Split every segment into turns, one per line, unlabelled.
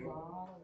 Wow.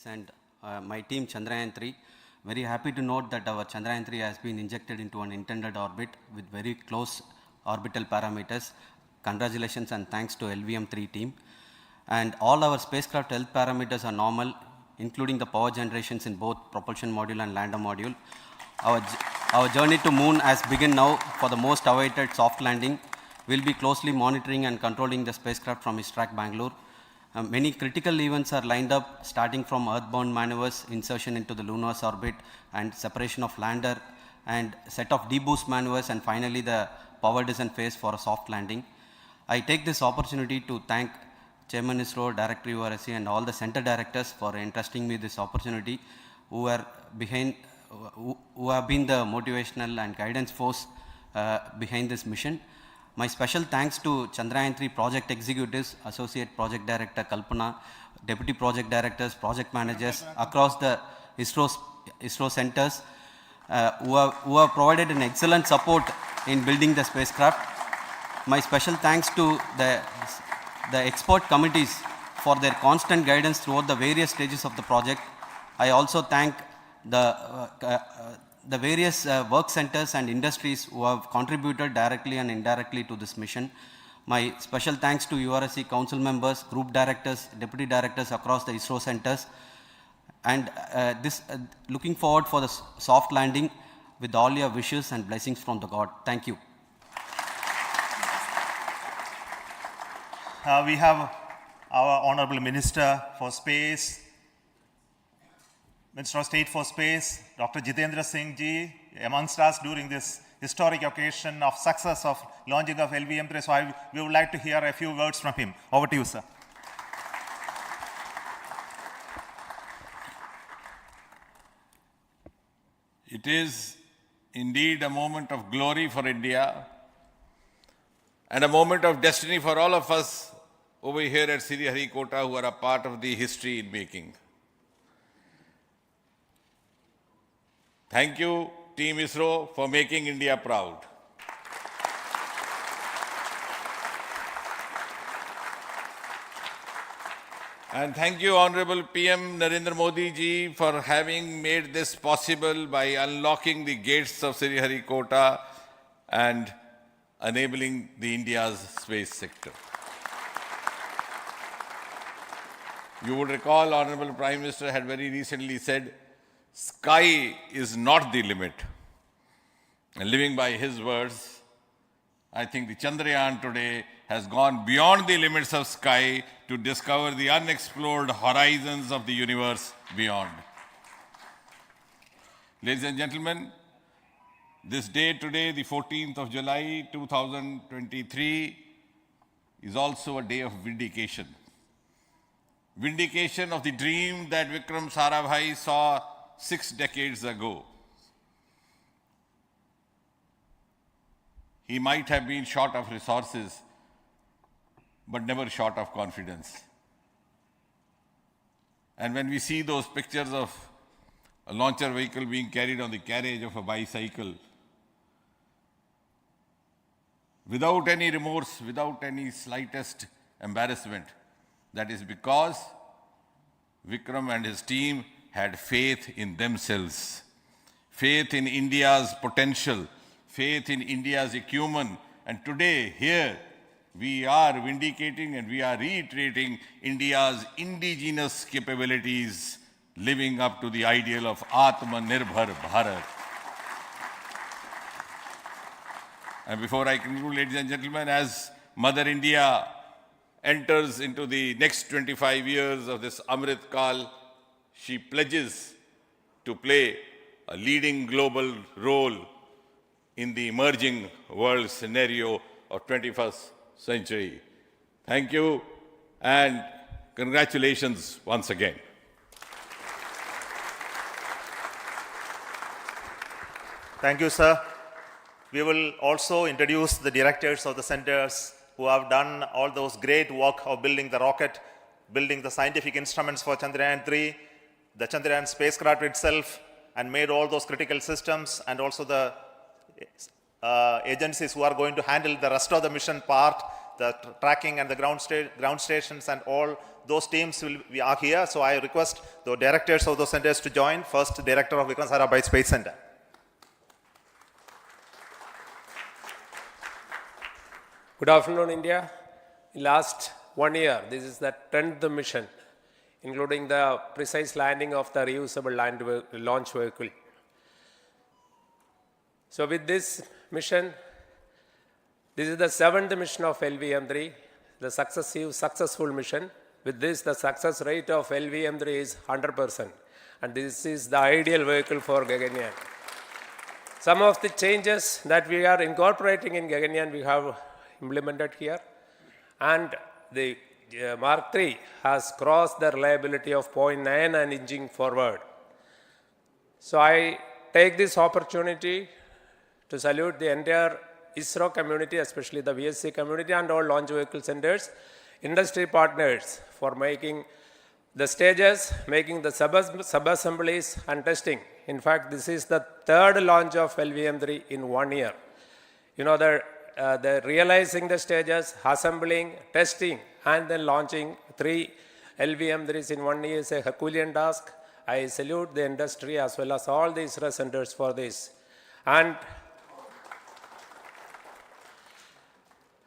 And my team Chandrayaan-3, very happy to note that our Chandrayaan-3 has been injected into an intended orbit with very close orbital parameters. Congratulations and thanks to LVM3 team. And all our spacecraft health parameters are normal, including the power generations in both propulsion module and lander module. Our journey to moon has begun now for the most awaited soft landing. We'll be closely monitoring and controlling the spacecraft from its track Bangalore. Many critical events are lined up, starting from earthbound maneuvers, insertion into the lunar orbit, and separation of lander, and set of deboost maneuvers, and finally the power descent phase for a soft landing. I take this opportunity to thank Chairman ISRO, Director URSC, and all the center directors for entrusting me this opportunity, who have been the motivational and guidance force behind this mission. My special thanks to Chandrayaan-3 project executives, Associate Project Director Kalpana, Deputy Project Directors, Project Managers across the ISRO centers who have provided an excellent support in building the spacecraft. My special thanks to the expert committees for their constant guidance throughout the various stages of the project. I also thank the various work centers and industries who have contributed directly and indirectly to this mission. My special thanks to URSC council members, group directors, deputy directors across the ISRO centers, and looking forward for the soft landing with all your wishes and blessings from the God. Thank you.
We have our Honorable Minister for Space, Minister of State for Space, Dr. Jitendra Singh ji, amongst us during this historic occasion of success of launching of LVM3. So we would like to hear a few words from him. Over to you, sir.
It is indeed a moment of glory for India and a moment of destiny for all of us over here at Sriharikota who are a part of the history in making. Thank you, Team ISRO, for making India proud. And thank you, Honorable PM Narendra Modi ji, for having made this possible by unlocking the gates of Sriharikota and enabling the India's space sector. You would recall, Honorable Prime Minister had very recently said, sky is not the limit. And living by his words, I think the Chandrayaan today has gone beyond the limits of sky to discover the unexplored horizons of the universe beyond. Ladies and gentlemen, this day today, the 14th of July 2023, is also a day of vindication. Vindication of the dream that Vikram Sarabhai saw 6 decades ago. He might have been short of resources, but never short of confidence. And when we see those pictures of a launcher vehicle being carried on the carriage of a bicycle, without any remorse, without any slightest embarrassment, that is because Vikram and his team had faith in themselves, faith in India's potential, faith in India's acumen. And today, here, we are vindicating and we are reiterating India's indigenous capabilities, living up to the ideal of Atmanirbhar Bharat. And before I conclude, ladies and gentlemen, as Mother India enters into the next 25 years of this Amrit Kal, she pledges to play a leading global role in the emerging world scenario of 21st century. Thank you and congratulations once again.
Thank you, sir. We will also introduce the directors of the centers who have done all those great work of building the rocket, building the scientific instruments for Chandrayaan-3, the Chandrayaan spacecraft itself, and made all those critical systems, and also the agencies who are going to handle the rest of the mission part, the tracking and the ground stations and all those teams are here. So I request the directors of those centers to join. First, Director of Vikram Sarabhai Space Center.
Good afternoon, India. In last 1 year, this is the 10th mission, including the precise landing of the reusable launch vehicle. So with this mission, this is the 7th mission of LVM3, the successful mission. With this, the success rate of LVM3 is 100%. And this is the ideal vehicle for Gaganyaan. Some of the changes that we are incorporating in Gaganyaan, we have implemented here. And the Mark III has crossed the reliability of 0.9 and inching forward. So I take this opportunity to salute the entire ISRO community, especially the VSC community and all launch vehicle centers, industry partners for making the stages, making the sub-assemblies and testing. In fact, this is the 3rd launch of LVM3 in 1 year. You know, the realizing the stages, assembling, testing, and then launching 3 LVM3s in 1 year is a Herculean task. I salute the industry as well as all the ISRO centers for this. And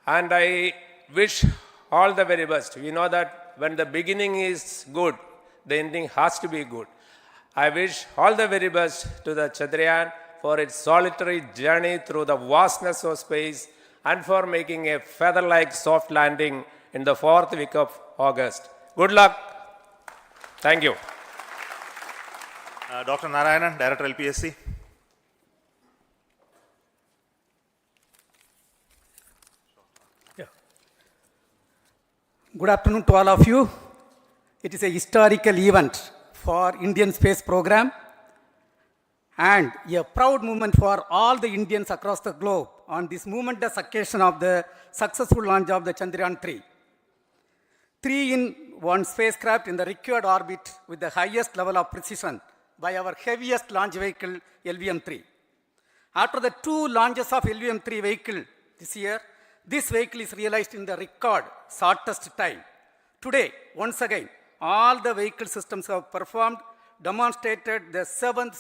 I wish all the very best. We know that when the beginning is good, the ending has to be good. I wish all the very best to the Chandrayaan for its solitary journey through the vastness of space and for making a feather-like soft landing in the 4th week of August. Good luck. Thank you.
Dr. Narayanan, Director LPSC.
Good afternoon to all of you. It is a historical event for Indian space program and a proud moment for all the Indians across the globe on this momentous occasion of the successful launch of the Chandrayaan-3. 3-in-1 spacecraft in the required orbit with the highest level of precision by our heaviest launch vehicle, LVM3. After the 2 launches of LVM3 vehicle this year, this vehicle is realized in the record shortest time. Today, once again, all the vehicle systems have performed, demonstrated the 7th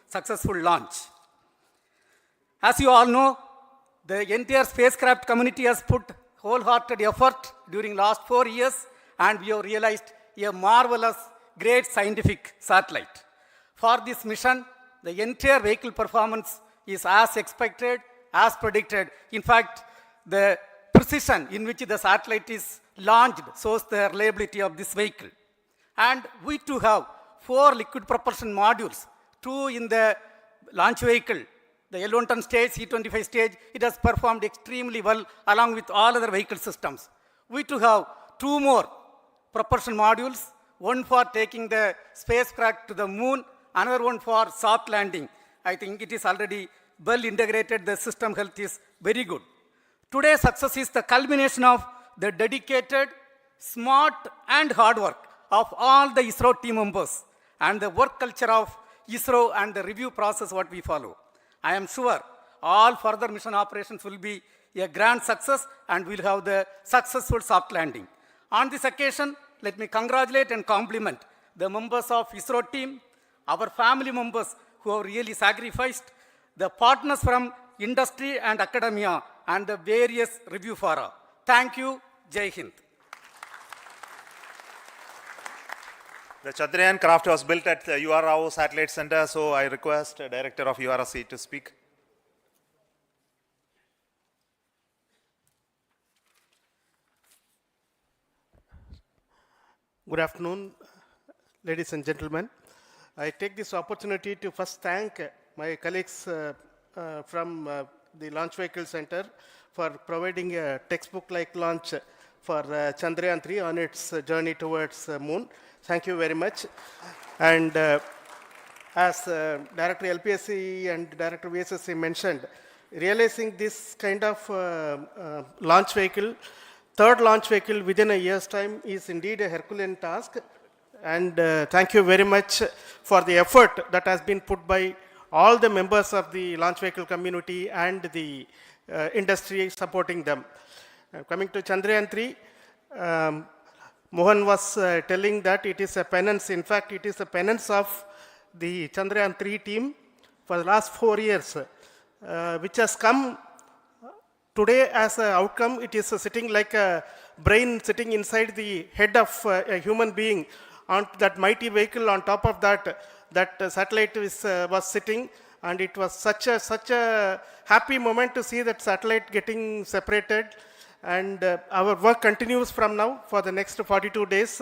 successful launch. As you all know, the entire spacecraft community has put wholehearted effort during last 4 years, and we have realized a marvelous, great scientific satellite. For this mission, the entire vehicle performance is as expected, as predicted. In fact, the precision in which the satellite is launched shows the reliability of this vehicle. And we too have 4 liquid propulsion modules, 2 in the launch vehicle. The L110 stage, C25 stage, it has performed extremely well along with all other vehicle systems. We too have 2 more propulsion modules, one for taking the spacecraft to the moon, another one for soft landing. I think it is already well integrated, the system health is very good. Today's success is the culmination of the dedicated, smart and hard work of all the ISRO team members and the work culture of ISRO and the review process what we follow. I am sure all further mission operations will be a grand success and we'll have the successful soft landing. On this occasion, let me congratulate and compliment the members of ISRO team, our family members who have really sacrificed, the partners from industry and academia, and the various review fora. Thank you. Jai Hind.
The Chandrayaan craft was built at the UR Rao Satellite Center, so I request the Director of URSC to speak.
Good afternoon, ladies and gentlemen. I take this opportunity to first thank my colleagues from the Launch Vehicle Center for providing a textbook-like launch for Chandrayaan-3 on its journey towards moon. Thank you very much. And as Director LPSC and Director VSSC mentioned, realizing this kind of launch vehicle, 3rd launch vehicle within a year's time is indeed a Herculean task. And thank you very much for the effort that has been put by all the members of the launch vehicle community and the industry supporting them. Coming to Chandrayaan-3, Mohan was telling that it is a penance. In fact, it is a penance of the Chandrayaan-3 team for the last 4 years, which has come today as an outcome. It is sitting like a brain sitting inside the head of a human being on that mighty vehicle. On top of that, satellite was sitting, and it was such a happy moment to see that satellite getting separated. And our work continues from now for the next 42 days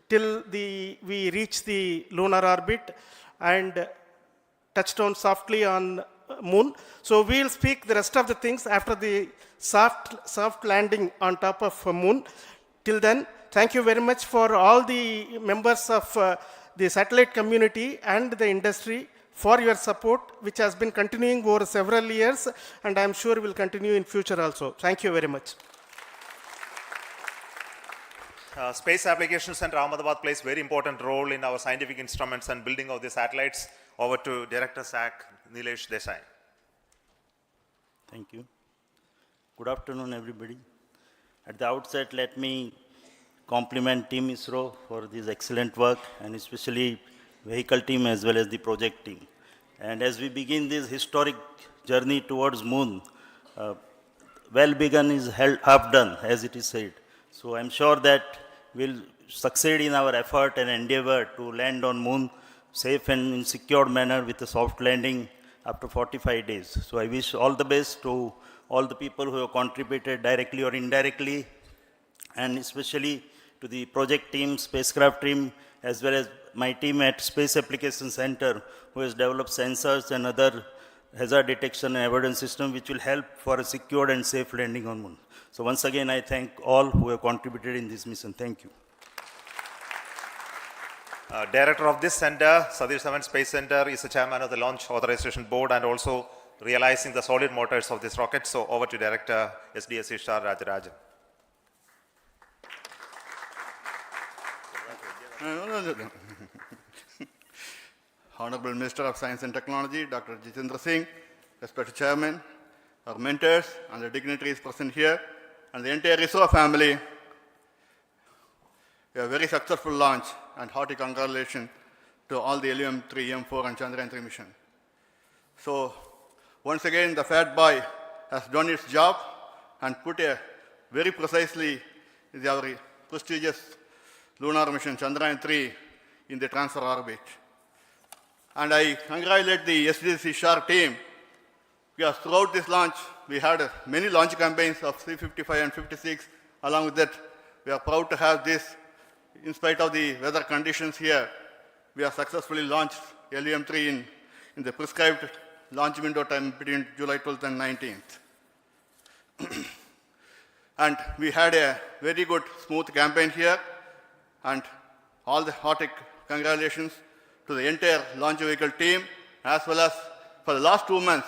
till we reach the lunar orbit and touchdown softly on moon. So we'll speak the rest of the things after the soft landing on top of moon. Till then, thank you very much for all the members of the satellite community and the industry for your support, which has been continuing over several years, and I'm sure will continue in future also. Thank you very much.
Space Applications Center Ahmedabad plays very important role in our scientific instruments and building of the satellites. Over to Director SAC, Nilesh Desai.
Thank you. Good afternoon, everybody. At the outset, let me compliment Team ISRO for this excellent work, and especially vehicle team as well as the project team. And as we begin this historic journey towards moon, well begun is half done, as it is said. So I'm sure that we'll succeed in our effort and endeavor to land on moon safe and in secure manner with a soft landing after 45 days. So I wish all the best to all the people who have contributed directly or indirectly, and especially to the project team, spacecraft team, as well as my team at Space Applications Center, who has developed sensors and other hazard detection and avoidance system which will help for a secured and safe landing on moon. So once again, I thank all who have contributed in this mission. Thank you.
Director of this center, Satish Dhawan Space Center, is the chairman of the Launch Authorization Board and also realizing the solid motors of this rocket. So over to Director SDSC SHAR Rajarajan.
Honorable Minister of Science and Technology, Dr. Jitendra Singh, respected Chairman, our mentors and the dignitaries present here, and the entire ISRO family, a very successful launch and hearty congratulations to all the LVM3-M4 and Chandrayaan-3 mission. So, once again, the Fat Boy has done its job and put a very precisely our prestigious lunar mission Chandrayaan-3 in the transfer orbit. And I congratulate the SDSC SHAR team, because throughout this launch, we had many launch campaigns of C-55 and 56. Along with that, we are proud to have this. In spite of the weather conditions here, we have successfully launched LVM3 in the prescribed launch window time between July 12th and 19th. And we had a very good, smooth campaign here, and all the hearty congratulations to the entire launch vehicle team, as well as for the last 2 months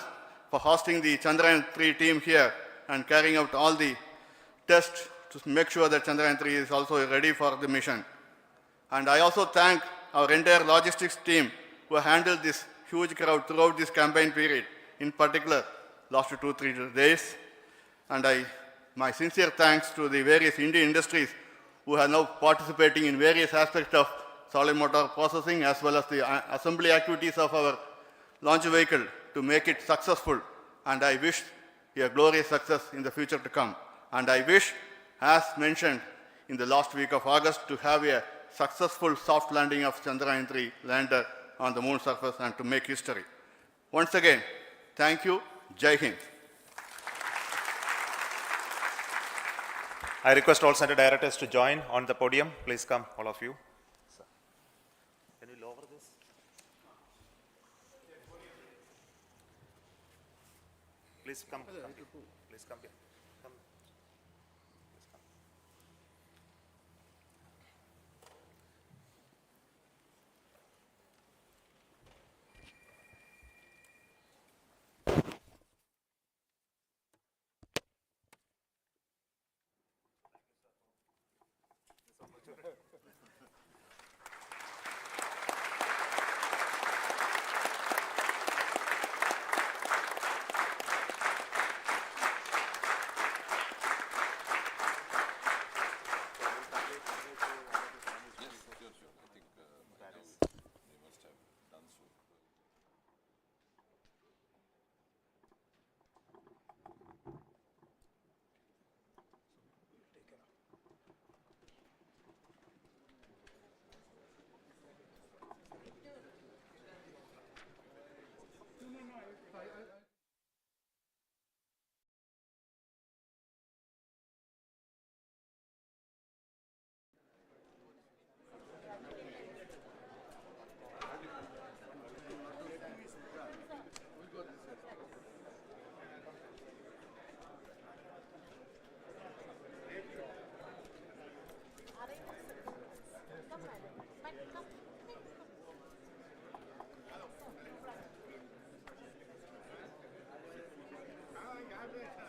for hosting the Chandrayaan-3 team here and carrying out all the tests to make sure that Chandrayaan-3 is also ready for the mission. And I also thank our entire logistics team who handled this huge crowd throughout this campaign period, in particular last 2-3 days. And my sincere thanks to the various Indian industries who are now participating in various aspects of solid motor processing as well as the assembly activities of our launch vehicle to make it successful. And I wish a glorious success in the future to come. And I wish, as mentioned in the last week of August, to have a successful soft landing of Chandrayaan-3 lander on the moon surface and to make history. Once again, thank you. Jai Hind.
I request all center directors to join on the podium. Please come, all of you. Can you lower this? Please come. Please come here. Come. Please come.
Congratulations.